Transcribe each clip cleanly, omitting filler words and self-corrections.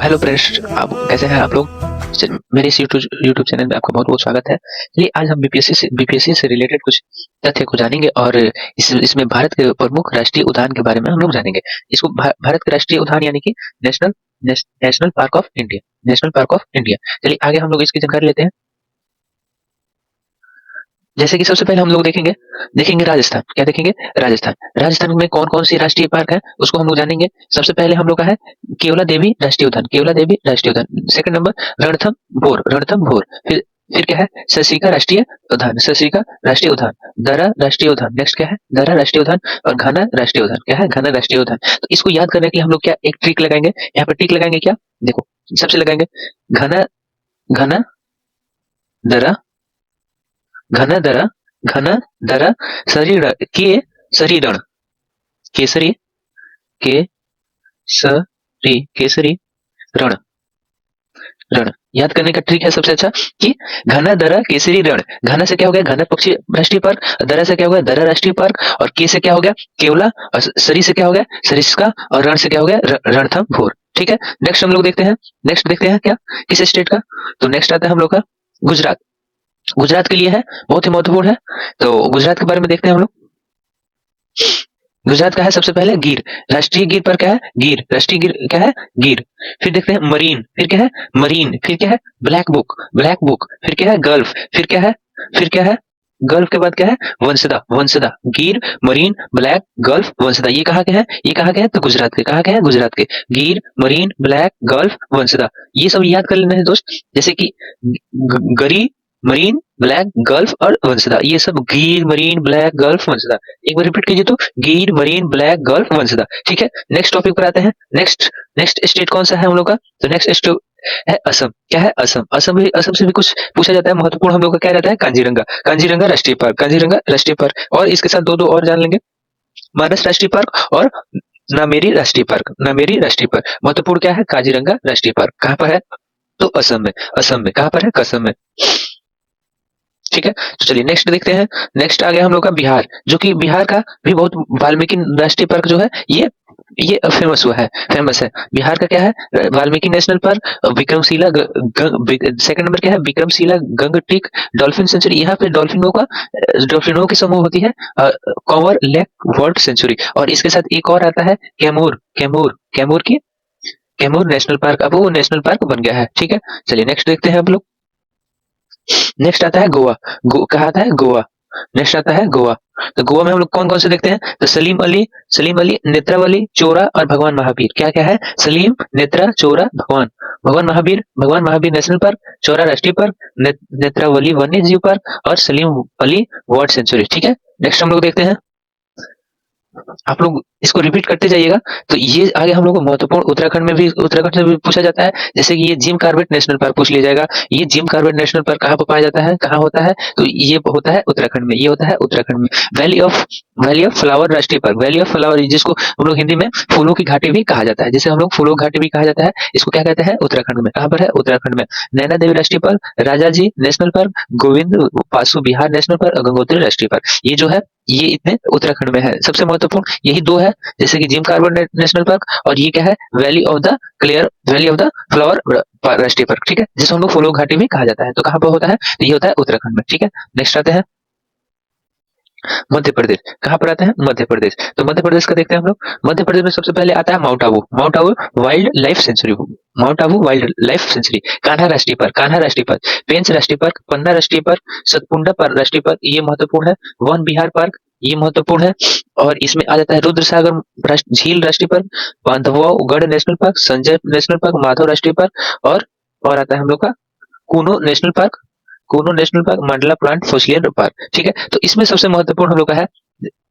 Hello friends, आप कैसे हैं आप लोग। मेरे इस यूट्यूब चैनल में आपका बहुत बहुत स्वागत है। चलिए आज हम बीपीएससी से रिलेटेड कुछ तथ्य को जानेंगे और इसमें भारत के प्रमुख राष्ट्रीय उद्यान के बारे में हम लोग जानेंगे। इसको भारत के राष्ट्रीय उद्यान यानी कि national park of India, national park of India. चलिए आगे हम लोग इसकी जानकारी लेते हैं। जैसे कि सबसे पहले हम लोग देखेंगे राजस्थान। क्या देखेंगे? राजस्थान। राजस्थान में कौन-कौन सी राष्ट्रीय पार्क है उसको हम लोग जानेंगे। सबसे पहले हम लोग का है केवला देवी राष्ट्रीय उद्यान, केवला देवी राष्ट्रीय उद्यान। Second number Ranthambore. फिर क्या है? सतसिका राष्ट्रीय उद्यान, सतसिका राष्ट्रीय उद्यान। दर्रा राष्ट्रीय उद्यान। नेक्स्ट क्या है? दर्रा राष्ट्रीय उद्यान। और घाना राष्ट्रीय उद्यान। क्या है? घाना राष्ट्रीय उद्यान। तो इसको याद करने के लिए हम लोग क्या एक ट्रिक लगाएंगे। यहाँ पर ट्रिक लगाएंगे क्या? देखो, सबसे लगाएंगे घना घना दर्रा, घना दरा, घना दरा, शरीर के शरीरण, केसरी केसरी केसरी रण, रण। याद करने का ट्रिक है सबसे अच्छा कि घना दरा केसरी रण। घना से क्या हो गया? घना पक्षी राष्ट्रीय पार्क। दरा से क्या हो गया? दरा राष्ट्रीय पार्क। और के से क्या हो गया? केवला। और सरी से क्या हो गया? सरिस्का। और रण से क्या हो गया? रणथंभौर। ठीक है। नेक्स्ट हम लोग देखते हैं, नेक्स्ट देखते हैं क्या किस स्टेट का। तो नेक्स्ट आता है हम लोग का गुजरात। गुजरात के लिए है, बहुत ही महत्वपूर्ण है। तो गुजरात के बारे में देखते हैं हम लोग। गुजरात का है सबसे पहले गिर। राष्ट्रीय गिर पर क्या है? गिर। राष्ट्रीय गिर क्या है? गिर। फिर देखते हैं मरीन। फिर क्या है? मरीन। फिर क्या है? Black book, black book. फिर क्या है? गल्फ। फिर क्या है? फिर क्या है? गल्फ के बाद क्या है? वंसदा, वंसदा। गिर, मरीन, ब्लैक, गल्फ, वंसदा। ये कहाँ के हैं? ये कहाँ के हैं? तो गुजरात के। कहाँ के हैं? गुजरात के। गिर, मरीन, ब्लैक, गल्फ, वंसदा। ये सब याद कर लेना है दोस्त। जैसे कि गरी, मरीन, ब्लैक, गल्फ और वंसदा। ये सब गिर, मरीन, ब्लैक, गल्फ, वंसदा। एक बार रिपीट कीजिए तो गिर, मरीन, ब्लैक, गल्फ, वंसदा। ठीक है। नेक्स्ट टॉपिक पर आते हैं। नेक्स्ट नेक्स्ट स्टेट कौन सा है हम लोग का? तो नेक्स्ट स्टेट है असम। क्या है? असम। असम से भी कुछ पूछा जाता है। महत्वपूर्ण हम लोग का क्या रहता है? काजीरंगा, काजीरंगा राष्ट्रीय पार्क, काजीरंगा राष्ट्रीय पार्क। और इसके साथ दो दो और जान लेंगे। मानस राष्ट्रीय पार्क और नामेरी राष्ट्रीय पार्क, नामेरी राष्ट्रीय पार्क। महत्वपूर्ण क्या है? काजीरंगा राष्ट्रीय पार्क। कहाँ पर है? तो असम में। असम में कहाँ पर है? कसम में। ठीक है। तो चलिए नेक्स्ट देखते हैं। नेक्स्ट आ गया हम लोग का बिहार, जो कि बिहार का भी बहुत वाल्मीकि राष्ट्रीय पार्क जो है ये फेमस हुआ है, फेमस है। बिहार का क्या है? Valmiki national park, Vikramshila second number क्या है? Vikramshila Gangetic dolphin sanctuary. यहाँ पे डॉल्फिनों की समूह होती है। Kanwar lake world sanctuary. और इसके साथ एक और आता है कैमूर, कैमूर नेशनल पार्क। अब वो नेशनल पार्क बन गया है। ठीक है। चलिए नेक्स्ट देखते हैं आप लोग। नेक्स्ट आता है गोवा। कहा आता है? गोवा। नेक्स्ट आता है गोवा। तो गोवा में हम लोग कौन कौन से देखते हैं? तो सलीम अली, नेत्रावली, चोरा और भगवान महावीर। क्या क्या है? सलीम, नेत्रा, चोरा, भगवान। भगवान महावीर नेशनल पार्क, चोरा राष्ट्रीय पार्क, नेत्रावली वन्य जीव पार्क और सलीम अली वर्ल्ड सेंचुरी। ठीक है। नेक्स्ट हम लोग देखते हैं। आप लोग इसको रिपीट करते जाइएगा। तो ये आगे हम लोग को महत्वपूर्ण उत्तराखंड से भी पूछा जाता है। जैसे कि ये जिम कॉर्बेट नेशनल पार्क पूछ लिया जाएगा। ये जिम कॉर्बेट नेशनल पार्क कहाँ पर पाया जाता है? कहाँ होता है? तो ये होता है उत्तराखंड में। ये होता है उत्तराखंड में। वैली ऑफ फ्लावर राष्ट्रीय पार्क, वैली ऑफ फ्लावर, जिसको हम लोग हिंदी में फूलों की घाटी भी कहा जाता है। जिसे हम लोग फूलों की घाटी भी कहा जाता है। इसको क्या कहते हैं? उत्तराखंड में। कहाँ पर है? उत्तराखंड में। नैना देवी राष्ट्रीय park, Rajaji national park, Govind Pashu Vihar national park और गंगोत्री राष्ट्रीय पार्क। ये जो है ये इतने उत्तराखंड में है। सबसे महत्वपूर्ण यही दो है, जैसे कि जिम कॉर्बेट नेशनल पार्क और ये क्या है? वैली ऑफ द फ्लावर राष्ट्रीय पार्क। ठीक है। जिसे हम लोग फूलों घाटी भी कहा जाता है। तो कहाँ पर होता है? तो ये होता है उत्तराखंड में। ठीक है। नेक्स्ट आते हैं मध्य प्रदेश। कहाँ पर आता है? मध्य प्रदेश। तो मध्य प्रदेश का देखते हैं हम लोग। मध्य प्रदेश में सबसे पहले आता है mount Abu, mount Abu wild life sanctuary, mount Abu wild life sanctuary. Kanha राष्ट्रीय पार्क, कान्हा राष्ट्रीय पार्क, पेंच राष्ट्रीय पार्क, पन्ना राष्ट्रीय पार्क, सतपुंडा राष्ट्रीय पार्क। ये महत्वपूर्ण है। वन विहार पार्क, ये महत्वपूर्ण है। और इसमें आ जाता है रुद्रसागर झील राष्ट्रीय park, Bandhavgarh national park, Sanjay national park, Madhav राष्ट्रीय पार्क और आता है हम लोग का Kuno national park, Kuno national park, Mandla plant fossils park. ठीक है। तो इसमें सबसे महत्वपूर्ण हम लोग का है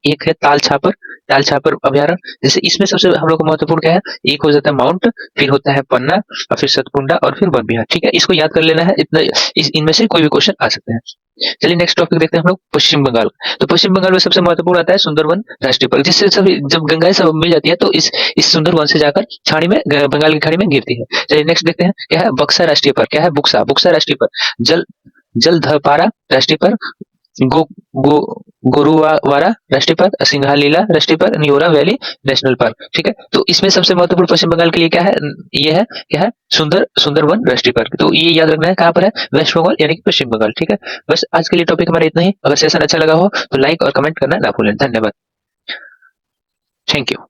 एक है ताल छापर अभ्यारण्य। जैसे इसमें सबसे हम लोग को महत्वपूर्ण क्या है? एक हो जाता है माउंट, फिर होता है पन्ना और फिर सतपुंडा और फिर वन विहार। ठीक है। इसको याद कर लेना है। इतना इनमें से कोई भी क्वेश्चन आ सकते हैं। चलिए नेक्स्ट टॉपिक देखते हैं हम लोग पश्चिम बंगाल। तो पश्चिम बंगाल में सबसे महत्वपूर्ण आता है सुंदरवन राष्ट्रीय पार्क, जिससे सभी जब गंगाएं सब मिल जाती है तो इस सुंदरवन से जाकर खाड़ी में बंगाल की खाड़ी में गिरती है। चलिए नेक्स्ट देखते हैं क्या है? बक्सा राष्ट्रीय पार्क। क्या है? बुक्सा, बुक्सा राष्ट्रीय पार्क। जलधपारा राष्ट्रीय पार्क, गो गो गोरुवारा राष्ट्रीय पार्क, सिंघालीला राष्ट्रीय park, Neora valley national park. ठीक है, तो इसमें सबसे महत्वपूर्ण पश्चिम बंगाल के लिए क्या है? ये है, क्या है? सुंदरवन राष्ट्रीय पार्क। तो ये याद रखना है, कहाँ पर है? वेस्ट बंगाल यानी कि पश्चिम बंगाल। ठीक है, बस आज के लिए टॉपिक हमारा इतना ही। अगर सेशन अच्छा लगा हो तो लाइक और कमेंट करना ना भूलें। धन्यवाद। Thank you.